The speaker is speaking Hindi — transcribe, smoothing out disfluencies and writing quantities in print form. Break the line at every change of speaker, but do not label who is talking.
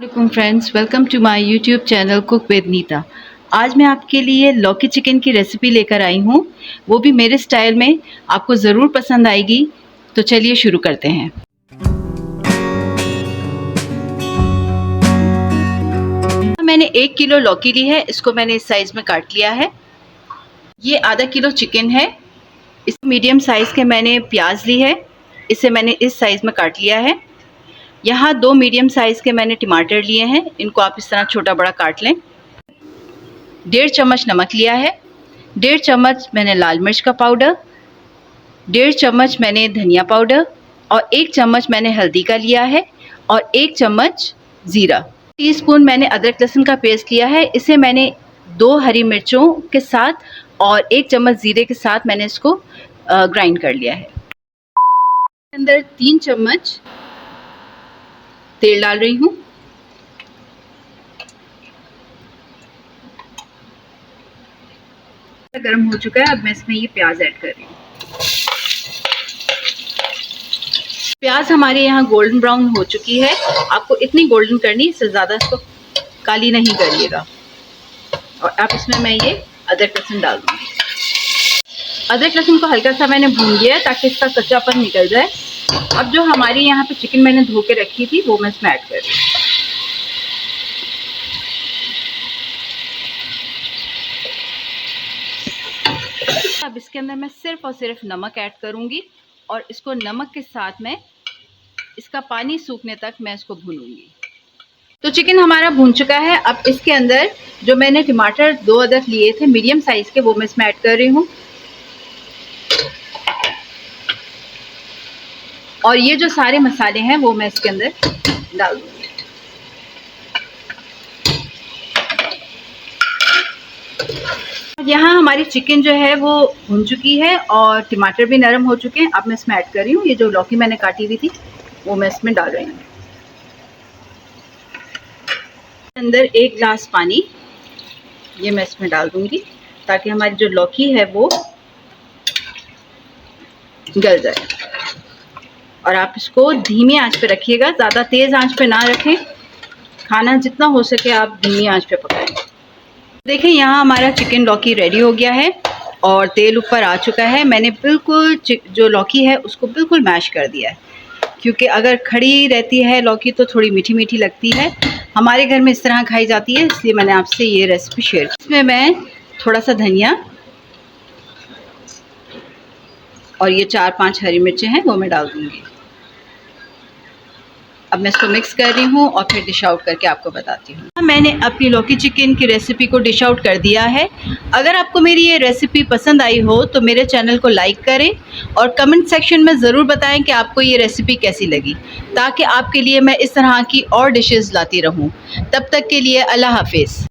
वालेकुम friends, welcome to my YouTube channel cook with Nita. आज मैं आपके लिए लौकी चिकन की रेसिपी लेकर आई हूँ, वो भी मेरे स्टाइल में। आपको ज़रूर पसंद आएगी। तो चलिए शुरू करते हैं। मैंने 1 किलो लौकी ली है, इसको मैंने इस साइज़ में काट लिया है। ये आधा किलो चिकन है। इस मीडियम साइज़ के मैंने प्याज ली है, इसे मैंने इस साइज़ में काट लिया है। यहाँ 2 मीडियम साइज़ के मैंने टमाटर लिए हैं, इनको आप इस तरह छोटा बड़ा काट लें। 1.5 चम्मच नमक लिया है, 1.5 चम्मच मैंने लाल मिर्च का पाउडर, 1.5 चम्मच मैंने धनिया पाउडर और 1 चम्मच मैंने हल्दी का लिया है और 1 चम्मच ज़ीरा। टीस्पून मैंने अदरक लहसुन का पेस्ट लिया है, इसे मैंने 2 हरी मिर्चों के साथ और 1 चम्मच ज़ीरे के साथ मैंने इसको ग्राइंड कर लिया है। अंदर 3 चम्मच तेल डाल रही हूँ। गर्म हो चुका है, अब मैं इसमें ये प्याज ऐड कर रही हूँ। प्याज हमारे यहाँ गोल्डन ब्राउन हो चुकी है। आपको इतनी गोल्डन करनी, इससे ज़्यादा इसको काली नहीं करिएगा। और अब इसमें मैं ये अदरक लहसुन डाल दूँगी। अदरक लहसुन को हल्का सा मैंने भून लिया है ताकि इसका कच्चापन निकल जाए। अब जो हमारी यहाँ पे चिकन मैंने धो के रखी थी वो मैं इसमें ऐड कर रही हूँ। अब इसके अंदर मैं सिर्फ और सिर्फ नमक ऐड करूँगी और इसको नमक के साथ में इसका पानी सूखने तक मैं इसको भूनूंगी। तो चिकन हमारा भून चुका है। अब इसके अंदर जो मैंने टमाटर 2 अदद लिए थे मीडियम साइज़ के, वो मैं इसमें ऐड कर रही हूँ। और ये जो सारे मसाले हैं वो मैं इसके अंदर डाल दूँगी। यहाँ हमारी चिकन जो है वो भुन चुकी है और टमाटर भी नरम हो चुके हैं। अब मैं इसमें ऐड कर रही हूँ ये जो लौकी मैंने काटी हुई थी वो मैं इसमें डाल रही हूँ। अंदर 1 गिलास पानी ये मैं इसमें डाल दूँगी ताकि हमारी जो लौकी है वो गल जाए। और आप इसको धीमी आंच पे रखिएगा, ज़्यादा तेज़ आंच पे ना रखें। खाना जितना हो सके आप धीमी आंच पे पकाएं। देखें यहाँ हमारा चिकन लौकी रेडी हो गया है और तेल ऊपर आ चुका है। मैंने बिल्कुल जो लौकी है उसको बिल्कुल मैश कर दिया है, क्योंकि अगर खड़ी रहती है लौकी तो थोड़ी मीठी मीठी लगती है। हमारे घर में इस तरह खाई जाती है, इसलिए मैंने आपसे ये रेसिपी शेयर की। इसमें मैं थोड़ा सा धनिया और ये 4-5 हरी मिर्चें हैं वो मैं डाल दूँगी। अब मैं इसको मिक्स कर रही हूँ और फिर डिश आउट करके आपको बताती हूँ। मैंने अपनी लौकी चिकन की रेसिपी को डिश आउट कर दिया है। अगर आपको मेरी ये रेसिपी पसंद आई हो तो मेरे चैनल को लाइक करें और कमेंट सेक्शन में ज़रूर बताएं कि आपको ये रेसिपी कैसी लगी, ताकि आपके लिए मैं इस तरह की और डिशेस लाती रहूँ। तब तक के लिए अल्लाह हाफिज़।